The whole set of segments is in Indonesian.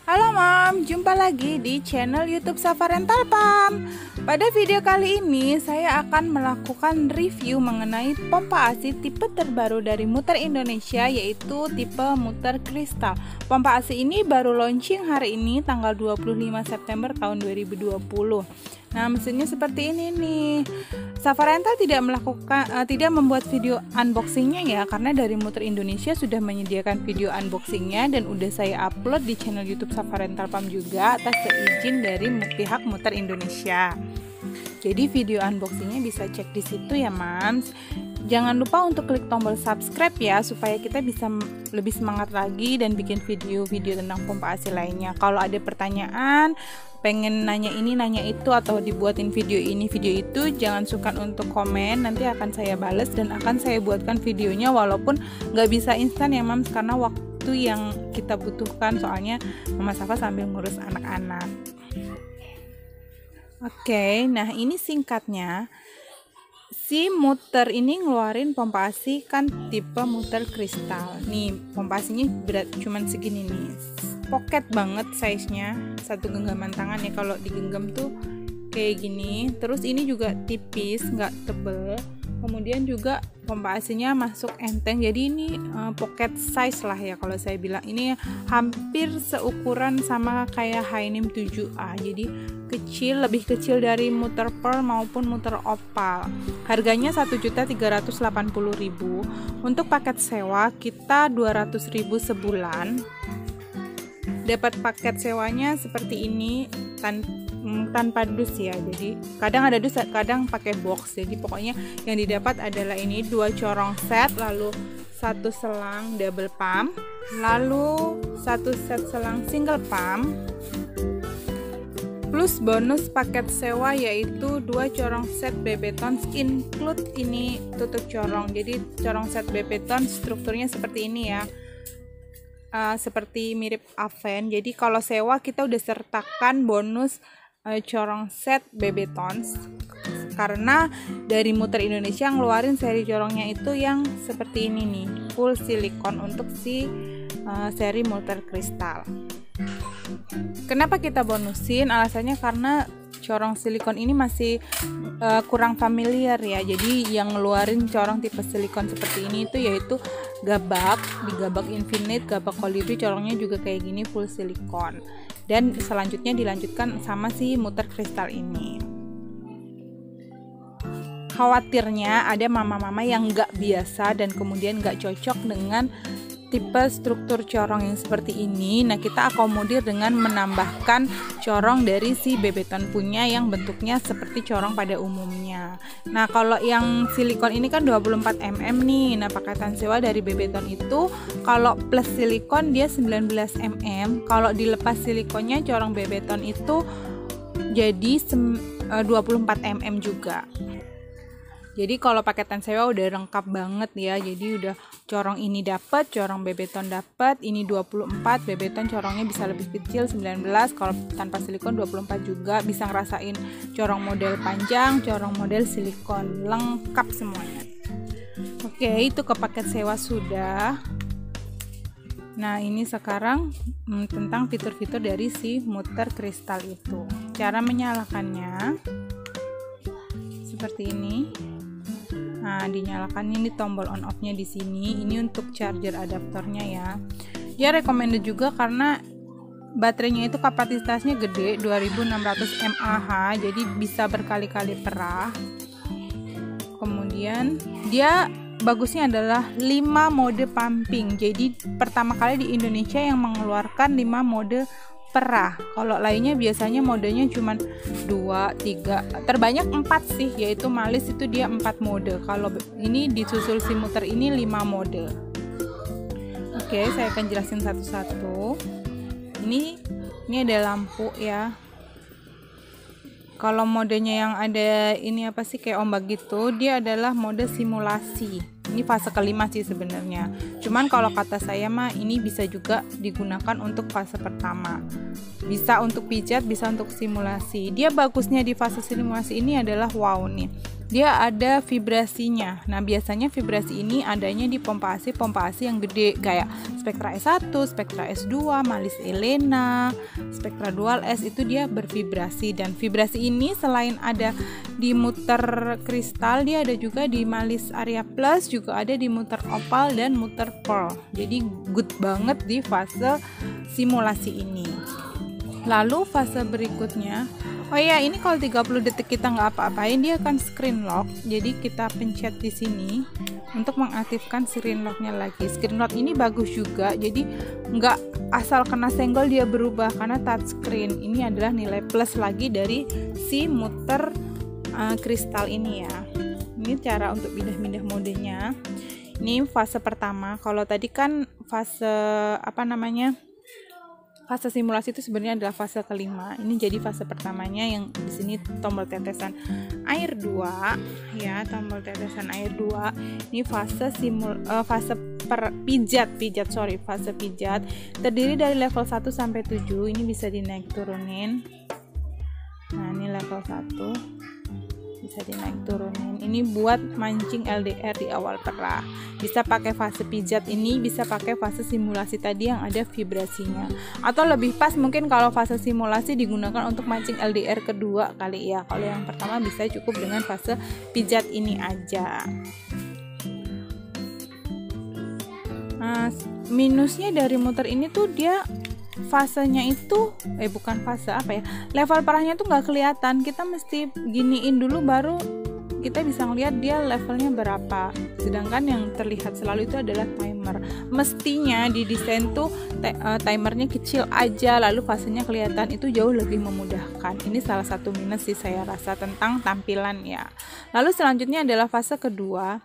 Halo Mom, jumpa lagi di channel YouTube Safa Rental Pump. Pada video kali ini saya akan melakukan review mengenai pompa AC tipe terbaru dari Muter Indonesia, yaitu tipe Muter Kristal. Pompa AC ini baru launching hari ini tanggal 25 September tahun 2020. Nah, mesinnya seperti ini nih. Safa Rental tidak membuat video unboxingnya ya, karena dari Muter Indonesia sudah menyediakan video unboxingnya dan udah saya upload di channel YouTube Safa Rental Pump juga atas seizin dari pihak Muter Indonesia. Jadi video unboxingnya bisa cek di situ ya, Mams. Jangan lupa untuk klik tombol subscribe ya, supaya kita bisa lebih semangat lagi dan bikin video-video tentang pompa AC lainnya. Kalau ada pertanyaan, pengen nanya ini nanya itu, atau dibuatin video ini video itu, jangan sukar untuk komen, nanti akan saya bales dan akan saya buatkan videonya, walaupun nggak bisa instan ya Mams, karena waktu yang kita butuhkan, soalnya Mama Safa sambil ngurus anak-anak. Oke, nah ini singkatnya. Si Muter ini ngeluarin pompa AC kan tipe Muter Kristal. Nih pompa AC-nya berat cuman segini nih, pocket banget size-nya, satu genggaman tangan ya kalau digenggam tuh kayak gini. Terus ini juga tipis, nggak tebel. Kemudian juga pompa AC-nya masuk enteng, jadi ini pocket size lah ya kalau saya bilang. Ini hampir seukuran sama kayak Hainim 7A, jadi kecil, lebih kecil dari Muter Pearl maupun Muter Opal. Harganya 1.380.000. Untuk paket sewa kita 200.000 sebulan. Dapat paket sewanya seperti ini tanpa dus ya, jadi kadang ada dus, kadang pakai box. Jadi pokoknya yang didapat adalah ini 2 corong set, lalu 1 selang double pump, lalu 1 set selang single pump, plus bonus paket sewa yaitu 2 corong set Bebetons, include ini tutup corong. Jadi corong set Bebeton strukturnya seperti ini ya, seperti mirip Aven. Jadi kalau sewa kita udah sertakan bonus corong set Bebetons, karena dari Muter Indonesia ngeluarin seri corongnya itu yang seperti ini nih, full silikon untuk si seri Muter Kristal. Kenapa kita bonusin? Alasannya karena corong silikon ini masih kurang familiar ya. Jadi yang ngeluarin corong tipe silikon seperti ini itu yaitu Gabak, di Gabak Infinite, Gabak Kolibri corongnya juga kayak gini full silikon. Dan selanjutnya dilanjutkan sama si Muter Kristal ini. Khawatirnya ada mama-mama yang nggak biasa dan kemudian nggak cocok dengan tipe struktur corong yang seperti ini. Nah, kita akomodir dengan menambahkan corong dari si Bebeton punya yang bentuknya seperti corong pada umumnya. Nah, kalau yang silikon ini kan 24 mm nih. Nah, paketan sewa dari Bebeton itu kalau plus silikon dia 19 mm. Kalau dilepas silikonnya corong Bebeton itu jadi 24 mm juga. Jadi kalau paketan sewa udah lengkap banget ya. Jadi udah corong ini dapat, corong Bebeton dapat, ini 24, Bebeton corongnya bisa lebih kecil 19, kalau tanpa silikon 24 juga, bisa ngerasain corong model panjang, corong model silikon, lengkap semuanya. Oke, itu ke paket sewa sudah. Nah, ini sekarang tentang fitur-fitur dari si Muter Kristal itu. Cara menyalakannya seperti ini. Nah, dinyalakan ini tombol on off-nya di sini. Ini untuk charger adaptornya ya. Dia recommended juga karena baterainya itu kapasitasnya gede, 2600 mAh, jadi bisa berkali-kali perah. Kemudian dia bagusnya adalah 5 mode pumping. Jadi pertama kali di Indonesia yang mengeluarkan 5 mode perah. Kalau lainnya biasanya modenya cuma 2, 3, terbanyak 4 sih, yaitu Malis itu dia 4 mode. Kalau ini disusul si Muter ini 5 mode. Oke, saya akan jelasin satu-satu. Ini ada lampu ya. Kalau modenya yang ada ini apa sih, kayak ombak gitu, dia adalah mode simulasi. Ini fase kelima sih sebenarnya. Cuman kalau kata saya mah ini bisa juga digunakan untuk fase pertama. Bisa untuk pijat, bisa untuk simulasi. Dia bagusnya di fase simulasi ini adalah wow nih, dia ada vibrasinya. Nah biasanya vibrasi ini adanya di pompa ASI yang gede kayak Spectra S1, Spectra S2, Malis Elena, Spectra Dual S, itu dia bervibrasi. Dan vibrasi ini selain ada di muter kristal, dia ada juga di Malis Area Plus, juga ada di muter opal dan muter pearl. Jadi good banget di fase simulasi ini. Lalu fase berikutnya, oh ya, ini kalau 30 detik kita nggak apa-apain, dia akan screen lock. Jadi kita pencet di sini untuk mengaktifkan screen locknya lagi. Screen lock ini bagus juga, jadi nggak asal kena senggol dia berubah karena touchscreen. Ini adalah nilai plus lagi dari si muter kristal ini ya. Ini cara untuk pindah-pindah modenya. Ini fase pertama. Kalau tadi kan fase fase simulasi itu sebenarnya adalah fase kelima. Ini jadi fase pertamanya yang di sini tombol tetesan air 2 ya, tombol tetesan air 2. Ini fase fase pijat terdiri dari level 1 sampai 7. Ini bisa dinaik turunin. Nah, ini level 1. Bisa dinaik turunin. Ini buat mancing LDR di awal perah. Bisa pakai fase pijat ini, bisa pakai fase simulasi tadi yang ada vibrasinya. Atau lebih pas mungkin kalau fase simulasi digunakan untuk mancing LDR kedua kali ya. Kalau yang pertama bisa cukup dengan fase pijat ini aja. Nah, minusnya dari muter ini tuh dia fasenya itu bukan fase level parahnya tuh nggak kelihatan. Kita mesti giniin dulu baru kita bisa ngelihat dia levelnya berapa. Sedangkan yang terlihat selalu itu adalah timer. Mestinya didesain tuh timernya kecil aja, lalu fasenya kelihatan, itu jauh lebih memudahkan. Ini salah satu minus sih saya rasa tentang tampilan ya. Lalu selanjutnya adalah fase kedua.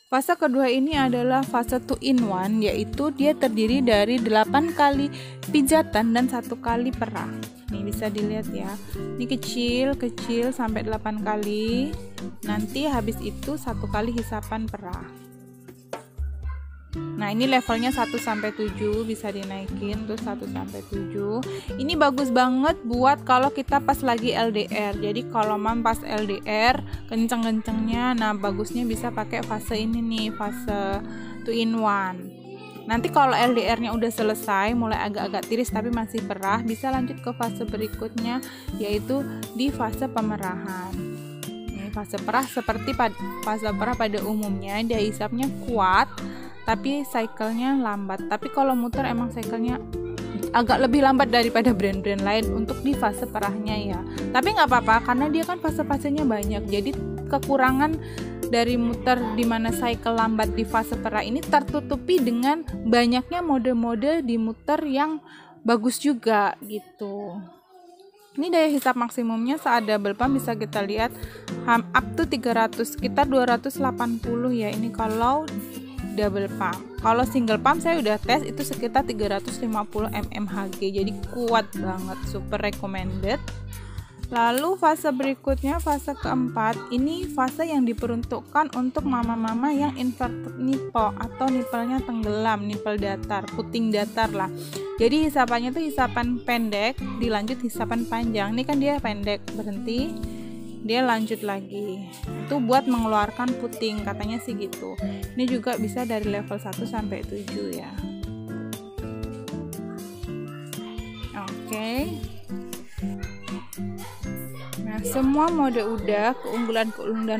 Fase kedua ini adalah fase 2-in-1, yaitu dia terdiri dari 8 kali pijatan dan 1 kali perah. Ini bisa dilihat ya. Ini kecil sampai 8 kali. Nanti habis itu 1 kali hisapan perah. Nah, ini levelnya 1 sampai 7 bisa dinaikin tuh 1 sampai 7. Ini bagus banget buat kalau kita pas lagi LDR. Jadi kalau pas LDR kenceng-kencengnya, nah bagusnya bisa pakai fase ini nih, fase 2-in-1. Nanti kalau LDR-nya udah selesai, mulai agak-agak tiris tapi masih perah, bisa lanjut ke fase berikutnya, yaitu di fase pemerahan. Ini fase perah seperti fase perah pada umumnya, dia hisapnya kuat tapi cycle-nya lambat. Tapi kalau muter emang cycle-nya agak lebih lambat daripada brand-brand lain untuk di fase perahnya ya. Tapi nggak apa-apa karena dia kan fase-fasenya banyak. Jadi kekurangan dari muter di mana cycle lambat di fase perah ini tertutupi dengan banyaknya mode-mode di muter yang bagus juga gitu. Ini daya hisap maksimumnya saat double pump bisa kita lihat up to 300, sekitar 280 ya. Ini kalau double pump. Kalau single pump saya udah tes itu sekitar 350 mmHg. Jadi kuat banget, super recommended. Lalu fase berikutnya, fase keempat, ini fase yang diperuntukkan untuk mama-mama yang inverted nipple atau nipelnya tenggelam, nipple datar, puting datar lah. Jadi hisapannya tuh hisapan pendek, dilanjut hisapan panjang. Ini kan dia pendek, berhenti, dia lanjut lagi. Itu buat mengeluarkan puting, katanya sih gitu. Ini juga bisa dari level 1 sampai 7 ya. Oke. Nah, semua mode udah, keunggulan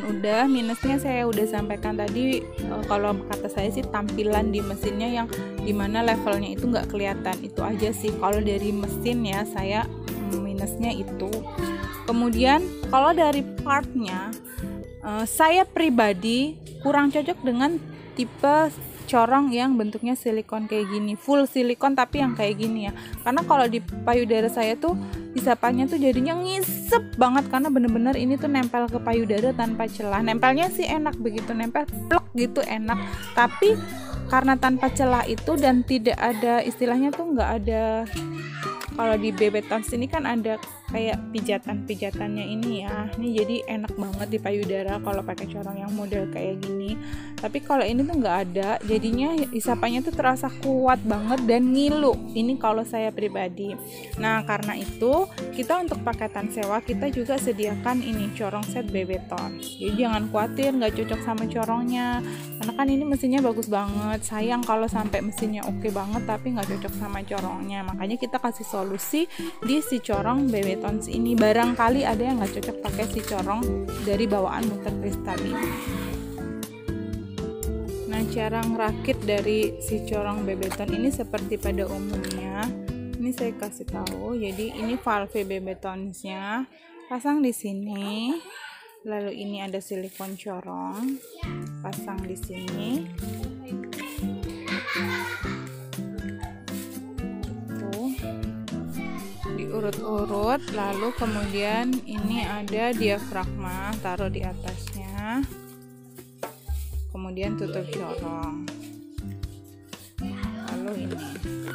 udah, minusnya saya udah sampaikan tadi. Kalau kata saya sih tampilan di mesinnya yang dimana levelnya itu nggak kelihatan, itu aja sih. Kalau dari mesin ya saya minusnya itu. Kemudian kalau dari partnya, saya pribadi kurang cocok dengan tipe corong yang bentuknya silikon kayak gini, full silikon tapi yang kayak gini ya. Karena kalau di payudara saya tuh hisapannya tuh jadinya ngisep banget karena bener-bener ini tuh nempel ke payudara tanpa celah. Nempelnya sih enak, begitu nempel plek gitu enak. Tapi karena tanpa celah itu dan tidak ada istilahnya tuh nggak ada, kalau di Bebetons ini kan ada kayak pijatan-pijatannya ini ya. Ini jadi enak banget di payudara kalau pakai corong yang model kayak gini. Tapi kalau ini tuh nggak ada, jadinya isapannya tuh terasa kuat banget dan ngilu. Ini kalau saya pribadi. Nah, karena itu kita untuk paketan sewa kita juga sediakan ini corong set Bebeton. Jadi jangan khawatir nggak cocok sama corongnya, karena kan ini mesinnya bagus banget. Sayang kalau sampai mesinnya oke banget tapi nggak cocok sama corongnya. Makanya kita kasih solusi di si corong Bebeton ini. Barangkali ada yang nggak cocok pakai si corong dari bawaan muter kristal ini. Nah, cara ngerakit dari si corong Bebeton ini seperti pada umumnya. Ini saya kasih tahu. Jadi ini valve Bebetonsnya, pasang di sini. Lalu ini ada silikon corong, pasang di sini. Tuh, diurut-urut. Lalu kemudian ini ada diafragma, taruh di atasnya. Kemudian tutup corong. Lalu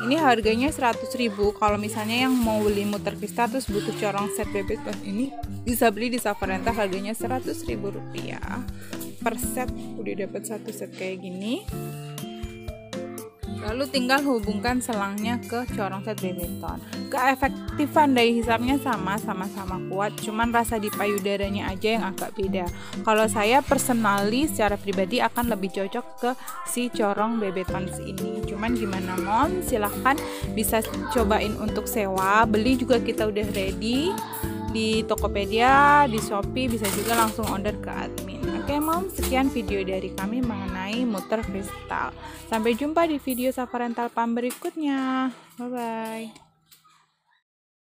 ini harganya 100.000. Kalau misalnya yang mau beli muter kristal terus butuh corong set Bebeton ini, bisa beli di Safarrental, harganya 100.000 rupiah per set. Udah dapat satu set kayak gini. Lalu tinggal hubungkan selangnya ke corong set Bebeton. Keefektifan daya hisapnya sama-sama kuat, cuman rasa di payudaranya aja yang agak beda. Kalau saya personally secara pribadi akan lebih cocok ke si corong Bebeton ini. Cuman gimana Mom, silahkan bisa cobain untuk sewa. Beli juga kita udah ready di Tokopedia, di Shopee, bisa juga langsung order ke admin. Oke Mom, sekian video dari kami mengenai muter kristal. Sampai jumpa di video Safarrental Pam berikutnya. Bye bye.